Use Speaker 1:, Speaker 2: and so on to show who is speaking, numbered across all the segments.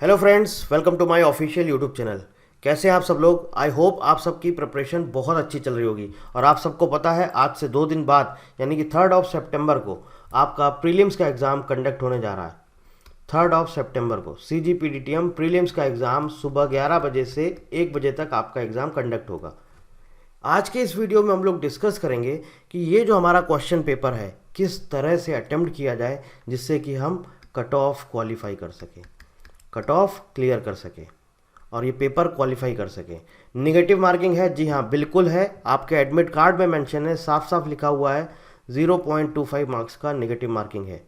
Speaker 1: Hello friends, welcome to my official YouTube channel. कैसे हैं आप सब लोग? आई होप आप सबकी प्रिपरेशन बहुत अच्छी चल रही होगी। और आप सबको पता है आज से 2 दिन बाद यानी कि 3 सितंबर को आपका प्रीलिम्स का एग्ज़ाम कंडक्ट होने जा रहा है। 3 सितंबर को CGPDTM प्रीलिम्स का एग्ज़ाम सुबह 11 बजे से 1 बजे तक आपका एग्ज़ाम कंडक्ट होगा। आज के इस वीडियो में हम लोग डिस्कस करेंगे कि ये जो हमारा क्वेश्चन पेपर है किस तरह से अटेम्प्ट किया जाए जिससे कि हम कट ऑफ क्वालिफाई कर सकें, कट ऑफ क्लियर कर सके और ये पेपर क्वालिफाई कर सके। निगेटिव मार्किंग है? जी हाँ, बिल्कुल है। आपके एडमिट कार्ड में मेंशन है, साफ साफ लिखा हुआ है 0.25 मार्क्स का निगेटिव मार्किंग है।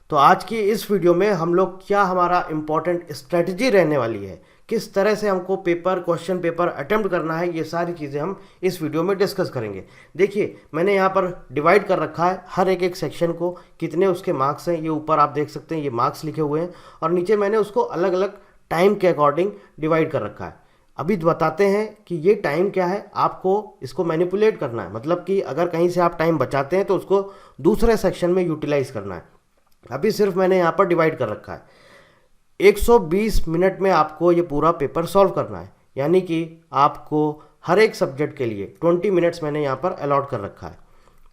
Speaker 1: तो आज की इस वीडियो में हम लोग क्या हमारा इंपॉर्टेंट स्ट्रेटजी रहने वाली है, किस तरह से हमको क्वेश्चन पेपर अटेम्प्ट करना है, ये सारी चीज़ें हम इस वीडियो में डिस्कस करेंगे। देखिए, मैंने यहाँ पर डिवाइड कर रखा है हर एक सेक्शन को, कितने उसके मार्क्स हैं। ये ऊपर आप देख सकते हैं, ये मार्क्स लिखे हुए हैं और नीचे मैंने उसको अलग अलग टाइम के अकॉर्डिंग डिवाइड कर रखा है। अभी बताते हैं कि ये टाइम क्या है। आपको इसको मैनिपुलेट करना है, मतलब कि अगर कहीं से आप टाइम बचाते हैं तो उसको दूसरे सेक्शन में यूटिलाइज करना है। अभी सिर्फ मैंने यहाँ पर डिवाइड कर रखा है। 120 मिनट में आपको ये पूरा पेपर सॉल्व करना है, यानी कि आपको हर एक सब्जेक्ट के लिए 20 मिनट्स मैंने यहाँ पर अलॉट कर रखा है।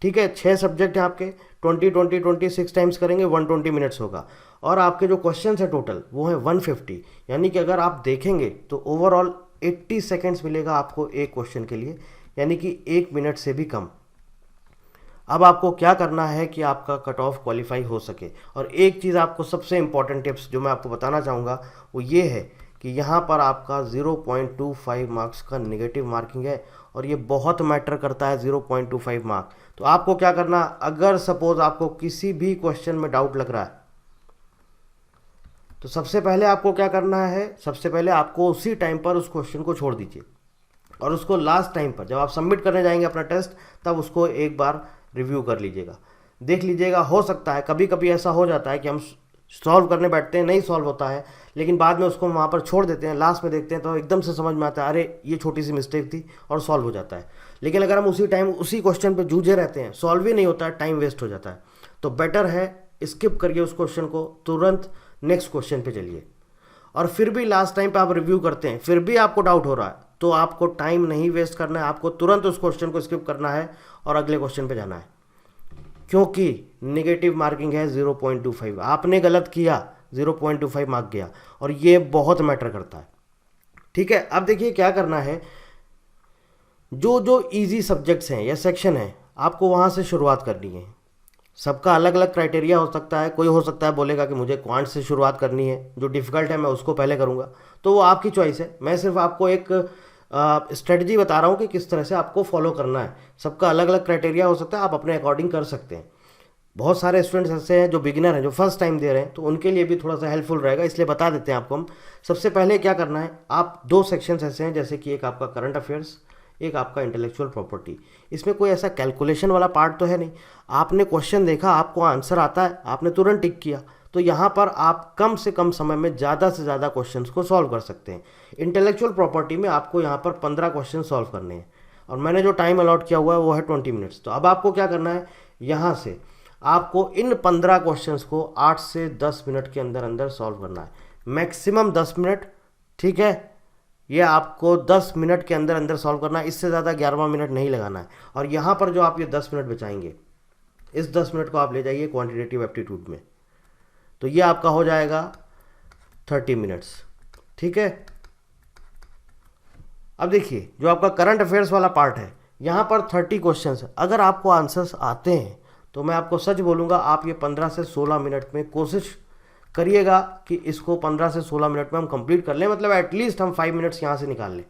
Speaker 1: ठीक है, 6 सब्जेक्ट हैं आपके, 26 टाइम्स करेंगे 120 मिनट्स होगा। और आपके जो क्वेश्चन है टोटल वो है 150, यानी कि अगर आप देखेंगे तो ओवरऑल 80 सेकेंड्स मिलेगा आपको एक क्वेश्चन के लिए, यानी कि 1 मिनट से भी कम। अब आपको क्या करना है कि आपका कट ऑफ क्वालिफाई हो सके। और एक चीज़ आपको सबसे इंपॉर्टेंट टिप्स जो मैं आपको बताना चाहूँगा वो ये है कि यहाँ पर आपका 0.25 मार्क्स का निगेटिव मार्किंग है और ये बहुत मैटर करता है 0.25 मार्क। तो आपको क्या करना, अगर सपोज आपको किसी भी क्वेश्चन में डाउट लग रहा है तो सबसे पहले आपको क्या करना है, सबसे पहले आपको उसी टाइम पर उस क्वेश्चन को छोड़ दीजिए और उसको लास्ट टाइम पर जब आप सबमिट करने जाएंगे अपना टेस्ट तब उसको एक बार रिव्यू कर लीजिएगा, देख लीजिएगा। हो सकता है कभी कभी ऐसा हो जाता है कि हम सॉल्व करने बैठते हैं, नहीं सॉल्व होता है, लेकिन बाद में उसको वहाँ पर छोड़ देते हैं, लास्ट में देखते हैं तो एकदम से समझ में आता है अरे ये छोटी सी मिस्टेक थी और सॉल्व हो जाता है। लेकिन अगर हम उसी टाइम उसी क्वेश्चन पे जूझे रहते हैं, सॉल्व ही नहीं होता है, टाइम वेस्ट हो जाता है। तो बेटर है स्किप करिए उस क्वेश्चन को, तुरंत नेक्स्ट क्वेश्चन पे चलिए। और फिर भी लास्ट टाइम पे आप रिव्यू करते हैं, फिर भी आपको डाउट हो रहा है तो आपको टाइम नहीं वेस्ट करना है, आपको तुरंत उस क्वेश्चन को स्किप करना है और अगले क्वेश्चन पे जाना है, क्योंकि नेगेटिव मार्किंग है 0.25। आपने गलत किया, 0.25 मार्क गया और ये बहुत मैटर करता है। ठीक है, अब देखिए क्या करना है, जो जो इजी सब्जेक्ट्स हैं या सेक्शन है आपको वहाँ से शुरुआत करनी है। सबका अलग अलग क्राइटेरिया हो सकता है, कोई हो सकता है बोलेगा कि मुझे क्वांट से शुरुआत करनी है, जो डिफ़िकल्ट है मैं उसको पहले करूँगा, तो वो आपकी चॉइस है। मैं सिर्फ आपको एक स्ट्रेटजी बता रहा हूँ कि किस तरह से आपको फॉलो करना है। सबका अलग अलग क्राइटेरिया हो सकता है, आप अपने अकॉर्डिंग कर सकते हैं। बहुत सारे स्टूडेंट्स ऐसे हैं जो बिगिनर हैं, जो फर्स्ट टाइम दे रहे हैं, तो उनके लिए भी थोड़ा सा हेल्पफुल रहेगा, इसलिए बता देते हैं आपको हम। सबसे पहले क्या करना है, आप 2 सेक्शंस ऐसे हैं जैसे कि एक आपका करंट अफेयर्स, एक आपका इंटेलेक्चुअल प्रॉपर्टी। इसमें कोई ऐसा कैलकुलेशन वाला पार्ट तो है नहीं, आपने क्वेश्चन देखा, आपको आंसर आता है, आपने तुरंत टिक किया, तो यहाँ पर आप कम से कम समय में ज़्यादा से ज़्यादा क्वेश्चंस को सॉल्व कर सकते हैं। इंटेलेक्चुअल प्रॉपर्टी में आपको यहाँ पर 15 क्वेश्चन सॉल्व करने हैं और मैंने जो टाइम अलॉट किया हुआ है वो है 20 मिनट्स। तो अब आपको क्या करना है, यहाँ से आपको इन 15 क्वेश्चंस को 8 से 10 मिनट के अंदर अंदर सॉल्व करना है, मैक्सिमम 10 मिनट। ठीक है, ये आपको 10 मिनट के अंदर अंदर सॉल्व करना है, इससे ज़्यादा 11वां मिनट नहीं लगाना है। और यहाँ पर जो आप ये 10 मिनट बचाएंगे, इस 10 मिनट को आप ले जाइए क्वांटिटेटिव एप्टीट्यूड में, तो ये आपका हो जाएगा 30 मिनट्स। ठीक है, अब देखिए जो आपका करंट अफेयर्स वाला पार्ट है, यहाँ पर 30 क्वेश्चन है। अगर आपको आंसर्स आते हैं तो मैं आपको सच बोलूँगा, आप ये 15 से 16 मिनट में कोशिश करिएगा कि इसको 15 से 16 मिनट में हम कंप्लीट कर लें, मतलब एटलीस्ट हम 5 मिनट्स यहाँ से निकाल लें।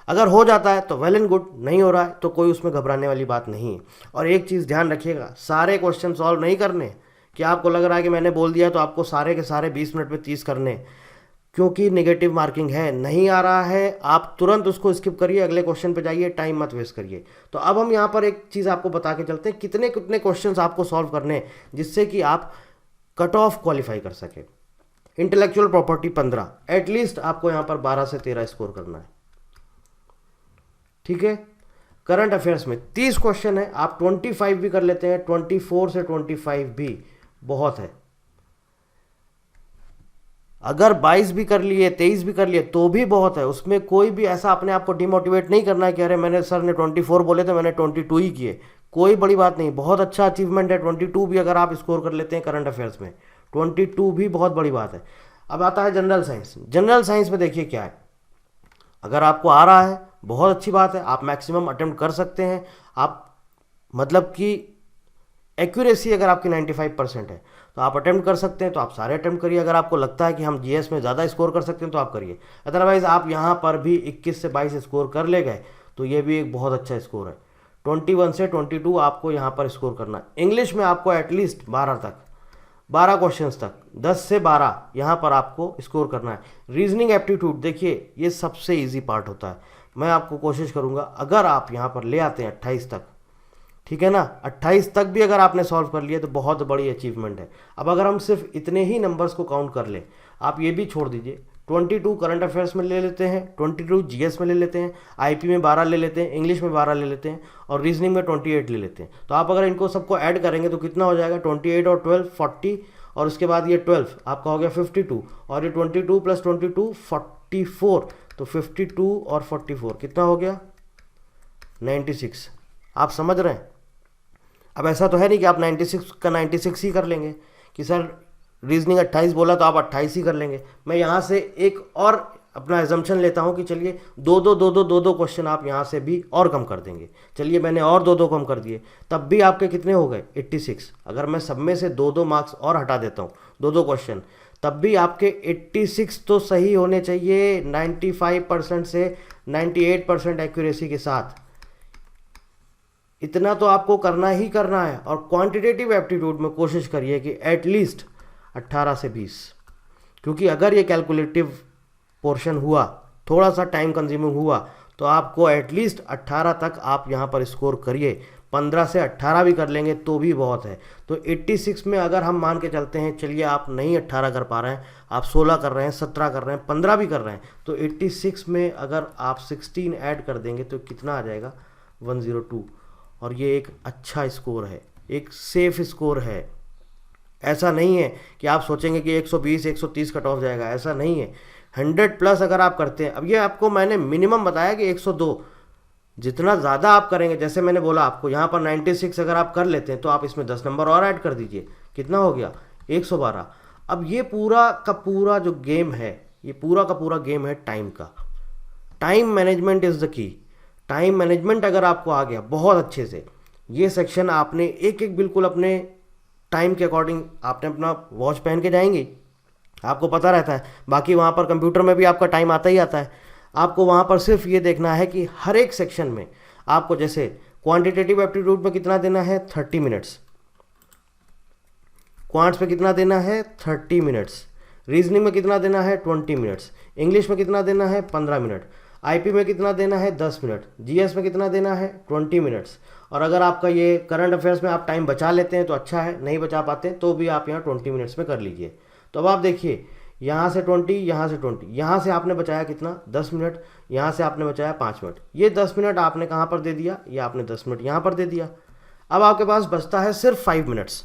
Speaker 1: अगर हो जाता है तो वेल एंड गुड, नहीं हो रहा है तो कोई उसमें घबराने वाली बात नहीं है। और एक चीज़ ध्यान रखिएगा, सारे क्वेश्चन सॉल्व नहीं करने कि आपको लग रहा है कि मैंने बोल दिया तो आपको सारे के सारे 20 मिनट में 30 करने, क्योंकि नेगेटिव मार्किंग है। नहीं आ रहा है आप तुरंत उसको स्किप करिए, अगले क्वेश्चन पे जाइए, टाइम मत वेस्ट करिए। तो अब हम यहाँ पर एक चीज़ आपको बता के चलते हैं, कितने कितने क्वेश्चंस आपको सॉल्व करने हैं जिससे कि आप कट ऑफ क्वालिफाई कर सके। इंटेलेक्चुअल प्रॉपर्टी 15, एटलीस्ट आपको यहाँ पर 12 से 13 स्कोर करना है। ठीक है, करंट अफेयर्स में 30 क्वेश्चन है, आप 25 भी कर लेते हैं, 24 से 25 भी बहुत है। अगर 22 भी कर लिए 23 भी कर लिए तो भी बहुत है, उसमें कोई भी ऐसा अपने आप को डिमोटिवेट नहीं करना है कि अरे मैंने सर ने 24 बोले थे मैंने 22 ही किए, कोई बड़ी बात नहीं, बहुत अच्छा अचीवमेंट है 22 भी अगर आप स्कोर कर लेते हैं करंट अफेयर्स में, 22 भी बहुत बड़ी बात है। अब आता है जनरल साइंस। जनरल साइंस में देखिए क्या है, अगर आपको आ रहा है बहुत अच्छी बात है, आप मैक्सिमम अटेम्प्ट कर सकते हैं, आप मतलब कि एक्यूरेसी अगर आपकी 95% है तो आप अटेम्प्ट कर सकते हैं, तो आप सारे अटेम्प्ट करिए। अगर आपको लगता है कि हम जीएस में ज़्यादा स्कोर कर सकते हैं तो आप करिए, अदरवाइज़ आप यहाँ पर भी 21 से 22 स्कोर कर ले गए तो ये भी एक बहुत अच्छा स्कोर है। 21 से 22 आपको यहाँ पर स्कोर करना है। इंग्लिश में आपको एटलीस्ट 12 तक, 12 क्वेश्चंस तक, 10 से 12 यहाँ पर आपको स्कोर करना है। रीजनिंग एप्टीट्यूड देखिए ये सबसे ईजी पार्ट होता है, मैं आपको कोशिश करूँगा अगर आप यहाँ पर ले आते हैं 28 तक, ठीक है ना, 28 तक भी अगर आपने सॉल्व कर लिया तो बहुत बड़ी अचीवमेंट है। अब अगर हम सिर्फ इतने ही नंबर्स को काउंट कर लें, आप ये भी छोड़ दीजिए, 22 करंट अफेयर्स में ले लेते हैं, 22 जीएस में ले लेते हैं, आईपी में 12 ले लेते हैं, इंग्लिश में 12 ले लेते हैं और रीजनिंग में 28 ले लेते हैं, तो आप अगर इनको सबको ऐड करेंगे तो कितना हो जाएगा, 28 और 12 40 और उसके बाद ये 12 आपका हो गया 52 और ये 22 प्लस 22 44, तो 52 और 44 कितना हो गया 96। आप समझ रहे हैं। अब ऐसा तो है नहीं कि आप 96 का 96 ही कर लेंगे कि सर रीजनिंग 28 बोला तो आप 28 ही कर लेंगे। मैं यहाँ से एक और अपना एजम्पशन लेता हूँ कि चलिए दो क्वेश्चन आप यहाँ से भी और कम कर देंगे। चलिए मैंने और दो कम कर दिए, तब भी आपके कितने हो गए 86। अगर मैं सब में से दो मार्क्स और हटा देता हूँ, दो क्वेश्चन, तब भी आपके 86 तो सही होने चाहिए 95% से 98% एक्यूरेसी के साथ। इतना तो आपको करना ही करना है। और क्वांटिटेटिव एप्टीट्यूड में कोशिश करिए कि एटलीस्ट 18 से 20, क्योंकि अगर ये कैलकुलेटिव पोर्शन हुआ, थोड़ा सा टाइम कंज्यूमिंग हुआ, तो आपको एटलीस्ट 18 तक आप यहाँ पर स्कोर करिए। 15 से 18 भी कर लेंगे तो भी बहुत है। तो 86 में अगर हम मान के चलते हैं, चलिए आप नहीं 18 कर पा रहे हैं, आप 16 कर रहे हैं, 17 कर रहे हैं, 15 भी कर रहे हैं, तो 86 में अगर आप 16 ऐड कर देंगे तो कितना आ जाएगा 102। और ये एक अच्छा स्कोर है, एक सेफ स्कोर है। ऐसा नहीं है कि आप सोचेंगे कि 120 130 कट ऑफ जाएगा, ऐसा नहीं है। 100 प्लस अगर आप करते हैं, अब ये आपको मैंने मिनिमम बताया कि 102, जितना ज़्यादा आप करेंगे, जैसे मैंने बोला आपको यहाँ पर 96 अगर आप कर लेते हैं तो आप इसमें 10 नंबर और ऐड कर दीजिए, कितना हो गया 112। अब ये पूरा का पूरा जो गेम है, ये पूरा का पूरा गेम है टाइम का। Time management is the key. Time management अगर आपको आ गया बहुत अच्छे से, ये सेक्शन आपने एक एक बिल्कुल अपने टाइम के अकॉर्डिंग, आपने अपना वॉच पहन के जाएंगे, आपको पता रहता है। बाकी वहाँ पर कंप्यूटर में भी आपका टाइम आता ही आता है। आपको वहाँ पर सिर्फ ये देखना है कि हर एक सेक्शन में आपको, जैसे क्वांटिटेटिव एप्टीट्यूड में कितना देना है 30 मिनट्स, क्वांट्स में कितना देना है 30 मिनट्स, रीजनिंग में कितना देना है 20 मिनट्स, इंग्लिश में कितना देना है 15 मिनट, आईपी में कितना देना है 10 मिनट, जीएस में कितना देना है 20 मिनट्स। और अगर आपका ये करंट अफेयर्स में आप टाइम बचा लेते हैं तो अच्छा है, नहीं बचा पाते तो भी आप यहाँ 20 मिनट्स में कर लीजिए। तो अब आप देखिए, यहाँ से 20, यहाँ से 20, यहाँ से आपने बचाया कितना 10 मिनट, यहाँ से आपने बचाया 5 मिनट। ये 10 मिनट आपने कहाँ पर दे दिया, ये आपने 10 मिनट यहाँ पर दे दिया। अब आपके पास बचता है सिर्फ 5 मिनट्स।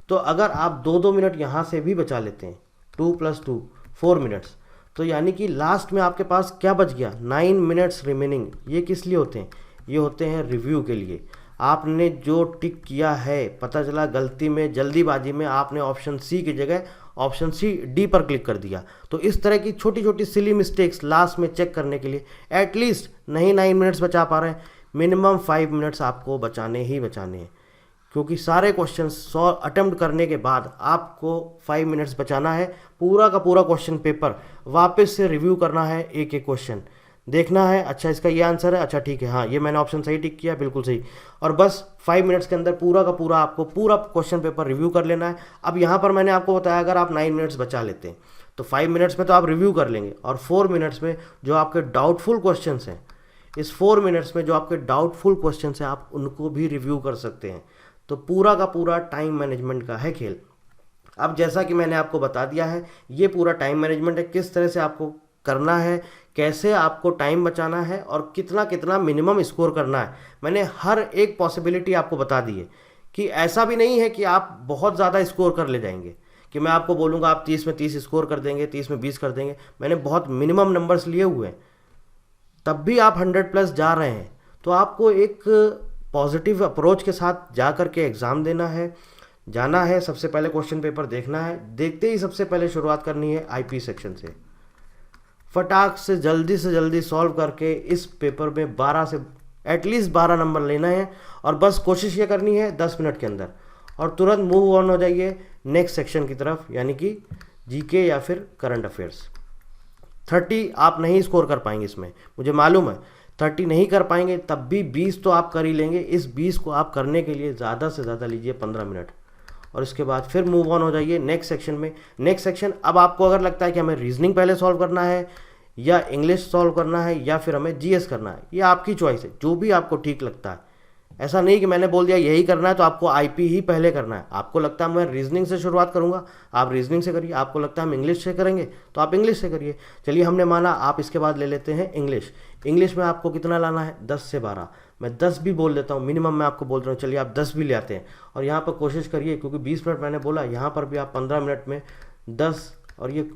Speaker 1: तो अगर आप 2 मिनट यहाँ से भी बचा लेते हैं, 2 + 2 4 मिनट्स, तो यानी कि लास्ट में आपके पास क्या बच गया 9 मिनट्स रिमेनिंग। ये किस लिए होते हैं, ये होते हैं रिव्यू के लिए। आपने जो टिक किया है, पता चला गलती में जल्दीबाजी में आपने ऑप्शन सी की जगह ऑप्शन डी पर क्लिक कर दिया, तो इस तरह की छोटी छोटी सिली मिस्टेक्स लास्ट में चेक करने के लिए एटलीस्ट नहीं 9 मिनट्स बचा पा रहे हैं, मिनिमम 5 मिनट्स आपको बचाने ही बचाने हैं। क्योंकि सारे क्वेश्चन 100 अटेम्प्ट करने के बाद आपको 5 मिनट्स बचाना है। पूरा का पूरा क्वेश्चन पेपर वापस से रिव्यू करना है, एक एक क्वेश्चन देखना है, अच्छा इसका ये आंसर है, अच्छा ठीक है, हाँ ये मैंने ऑप्शन सही टिक किया, बिल्कुल सही। और बस 5 मिनट्स के अंदर पूरा का पूरा आपको पूरा क्वेश्चन पेपर रिव्यू कर लेना है। अब यहाँ पर मैंने आपको बताया अगर आप 9 मिनट्स बचा लेते हैं तो 5 मिनट्स में तो आप रिव्यू कर लेंगे, और 4 मिनट्स में जो आपके डाउटफुल क्वेश्चन हैं, इस 4 मिनट्स में जो आपके डाउटफुल क्वेश्चन हैं आप उनको भी रिव्यू कर सकते हैं। तो पूरा का पूरा टाइम मैनेजमेंट का है खेल। अब जैसा कि मैंने आपको बता दिया है, ये पूरा टाइम मैनेजमेंट है, किस तरह से आपको करना है, कैसे आपको टाइम बचाना है और कितना कितना मिनिमम स्कोर करना है। मैंने हर एक पॉसिबिलिटी आपको बता दी है कि ऐसा भी नहीं है कि आप बहुत ज़्यादा स्कोर कर ले जाएंगे, कि मैं आपको बोलूँगा आप 30 में 30 स्कोर कर देंगे, 30 में 20 कर देंगे। मैंने बहुत मिनिमम नंबर्स लिए हुए हैं, तब भी आप 100+ जा रहे हैं। तो आपको एक पॉजिटिव अप्रोच के साथ जा कर के एग्ज़ाम देना है, जाना है, सबसे पहले क्वेश्चन पेपर देखना है। देखते ही सबसे पहले शुरुआत करनी है आईपी सेक्शन से। फटाक से जल्दी सॉल्व करके इस पेपर में 12 से एटलीस्ट 12 नंबर लेना है, और बस कोशिश ये करनी है 10 मिनट के अंदर, और तुरंत मूव ऑन हो जाइए नेक्स्ट सेक्शन की तरफ, यानी कि जीके या फिर करंट अफेयर्स। 30 आप नहीं स्कोर कर पाएंगे इसमें, मुझे मालूम है 30 नहीं कर पाएंगे, तब भी 20 तो आप कर ही लेंगे। इस 20 को आप करने के लिए ज़्यादा से ज़्यादा लीजिए 15 मिनट, और इसके बाद फिर मूव ऑन हो जाइए नेक्स्ट सेक्शन में। नेक्स्ट सेक्शन, अब आपको अगर लगता है कि हमें रीजनिंग पहले सॉल्व करना है, या इंग्लिश सॉल्व करना है, या फिर हमें जीएस करना है, ये आपकी चॉइस है, जो भी आपको ठीक लगता है। ऐसा नहीं कि मैंने बोल दिया यही करना है तो आपको आईपी ही पहले करना है। आपको लगता है मैं रीजनिंग से शुरुआत करूंगा, आप रीजनिंग से करिए। आपको लगता है हम इंग्लिश से करेंगे तो आप इंग्लिश से करिए। चलिए, हमने माना आप इसके बाद ले लेते हैं इंग्लिश। इंग्लिश में आपको कितना लाना है? 10 से 12। मैं 10 भी बोल देता हूँ, मिनिमम मैं आपको बोल रहा हूँ, चलिए आप 10 भी ले आते हैं। और यहाँ पर कोशिश करिए, क्योंकि 20 मिनट मैंने बोला, यहाँ पर भी आप 15 मिनट में 10, और ये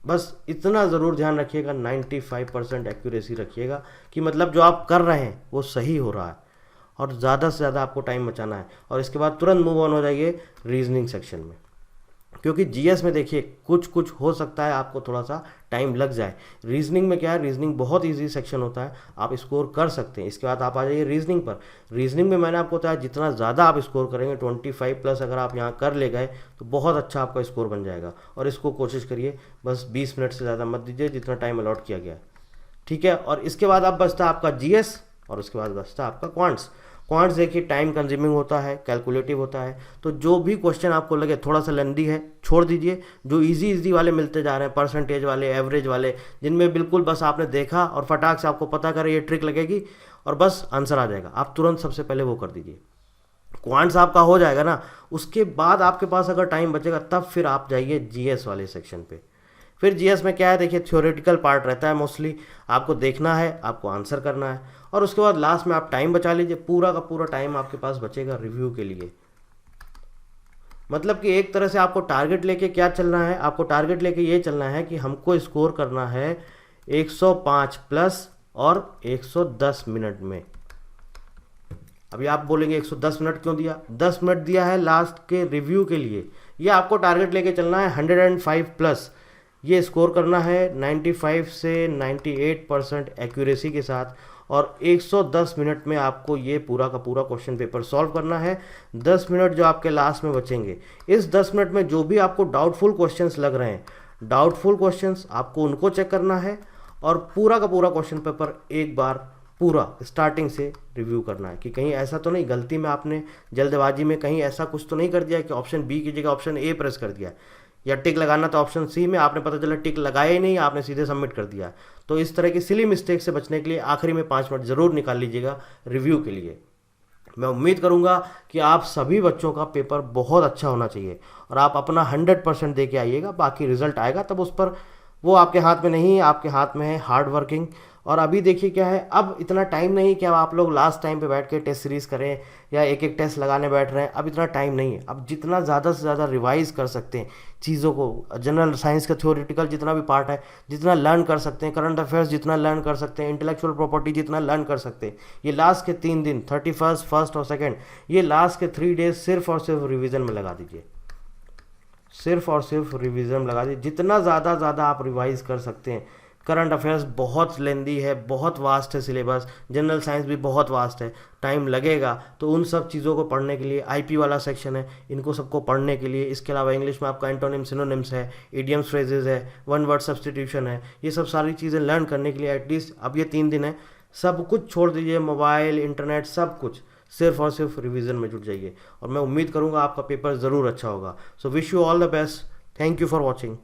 Speaker 1: बस इतना ज़रूर ध्यान रखिएगा 95% एक्यूरेसी रखिएगा, कि मतलब जो आप कर रहे हैं वो सही हो रहा है, और ज़्यादा से ज़्यादा आपको टाइम बचाना है। और इसके बाद तुरंत मूव ऑन हो जाइए रीजनिंग सेक्शन में, क्योंकि जीएस में देखिए कुछ हो सकता है आपको थोड़ा सा टाइम लग जाए। रीजनिंग में क्या है, रीजनिंग बहुत इजी सेक्शन होता है, आप स्कोर कर सकते हैं। इसके बाद आप आ जाइए रीजनिंग पर। रीजनिंग में मैंने आपको बताया जितना ज़्यादा आप स्कोर करेंगे, 25+ अगर आप यहाँ कर ले गए तो बहुत अच्छा आपका स्कोर बन जाएगा। और इसको कोशिश करिए बस 20 मिनट से ज़्यादा मत दीजिए, जितना टाइम अलॉट किया गया है, ठीक है। और इसके बाद अब बचता है आपका जीएस, और उसके बाद बचता है आपका क्वांट्स। क्वांट्स देखिए टाइम कंज्यूमिंग होता है, कैलकुलेटिव होता है, तो जो भी क्वेश्चन आपको लगे थोड़ा सा लेंदी है छोड़ दीजिए। जो इजी वाले मिलते जा रहे हैं, परसेंटेज वाले, एवरेज वाले, जिनमें बिल्कुल बस आपने देखा और फटाक से आपको पता करे ये ट्रिक लगेगी और बस आंसर आ जाएगा, आप तुरंत सबसे पहले वो कर दीजिए। क्वांट्स आपका हो जाएगा ना, उसके बाद आपके पास अगर टाइम बचेगा तब फिर आप जाइए जीएस वाले सेक्शन पे। फिर जीएस में क्या है, देखिए थ्योरेटिकल पार्ट रहता है मोस्टली, आपको देखना है, आपको आंसर करना है, और उसके बाद लास्ट में आप टाइम बचा लीजिए। पूरा का पूरा टाइम आपके पास बचेगा रिव्यू के लिए। मतलब कि एक तरह से आपको टारगेट लेके क्या चलना है, आपको टारगेट लेके ये चलना है कि हमको स्कोर करना है 105+ और 110 मिनट में। अभी आप बोलेंगे 110 मिनट क्यों दिया? 10 मिनट दिया है लास्ट के रिव्यू के लिए। ये आपको टारगेट लेके चलना है 105+, ये स्कोर करना है 95 से 98% एक्यूरेसी के साथ, और 110 मिनट में आपको ये पूरा का पूरा क्वेश्चन पेपर सॉल्व करना है। 10 मिनट जो आपके लास्ट में बचेंगे, इस 10 मिनट में जो भी आपको डाउटफुल क्वेश्चंस लग रहे हैं, डाउटफुल क्वेश्चंस आपको उनको चेक करना है, और पूरा का पूरा क्वेश्चन पेपर एक बार पूरा स्टार्टिंग से रिव्यू करना है कि कहीं ऐसा तो नहीं गलती में आपने जल्दबाजी में कहीं ऐसा कुछ तो नहीं कर दिया कि ऑप्शन बी की जगह ऑप्शन ए प्रेस कर दिया, या टिक लगाना तो ऑप्शन सी में आपने पता चला टिक लगाया ही नहीं, आपने सीधे सबमिट कर दिया। तो इस तरह की सिली मिस्टेक से बचने के लिए आखिरी में 5 मिनट ज़रूर निकाल लीजिएगा रिव्यू के लिए। मैं उम्मीद करूंगा कि आप सभी बच्चों का पेपर बहुत अच्छा होना चाहिए, और आप अपना 100% दे के आइएगा। बाकी रिजल्ट आएगा तब उस पर, वो आपके हाथ में नहीं है, आपके हाथ में है हार्ड वर्किंग। और अभी देखिए क्या है, अब इतना टाइम नहीं कि अब आप लोग लास्ट टाइम पे बैठ के टेस्ट सीरीज़ करें या एक एक टेस्ट लगाने बैठ रहे हैं, अब इतना टाइम नहीं है। अब जितना ज़्यादा से ज़्यादा रिवाइज कर सकते हैं चीज़ों को, जनरल साइंस का थ्योरेटिकल जितना भी पार्ट है जितना लर्न कर सकते हैं, करंट अफेयर्स जितना लर्न कर सकते हैं, इंटेलेक्चुअल प्रॉपर्टी जितना लर्न कर सकते हैं, ये लास्ट के 3 दिन 31, 1 और 2, ये लास्ट के 3 डेज सिर्फ और सिर्फ रिविज़न में लगा दीजिए। सिर्फ और सिर्फ रिवीजन लगा दीजिए। जितना ज़्यादा आप रिवाइज कर सकते हैं। करंट अफेयर्स बहुत लेंदी है, बहुत वास्ट है सिलेबस, जनरल साइंस भी बहुत वास्ट है, टाइम लगेगा। तो उन सब चीज़ों को पढ़ने के लिए आईपी वाला सेक्शन है, इनको सबको पढ़ने के लिए। इसके अलावा इंग्लिश में आपका एंटोनिम सिनोनिम्स है, इडियम्स फ्रेजेस है, वन वर्ड सब्स्टिट्यूशन है, ये सब सारी चीज़ें लर्न करने के लिए एटलीस्ट अब ये 3 दिन है, सब कुछ छोड़ दीजिए, मोबाइल, इंटरनेट, सब कुछ, सिर्फ और सिर्फ रिवीजन में जुट जाइए। और मैं उम्मीद करूँगा आपका पेपर ज़रूर अच्छा होगा। So wish you all the best. Thank you for watching.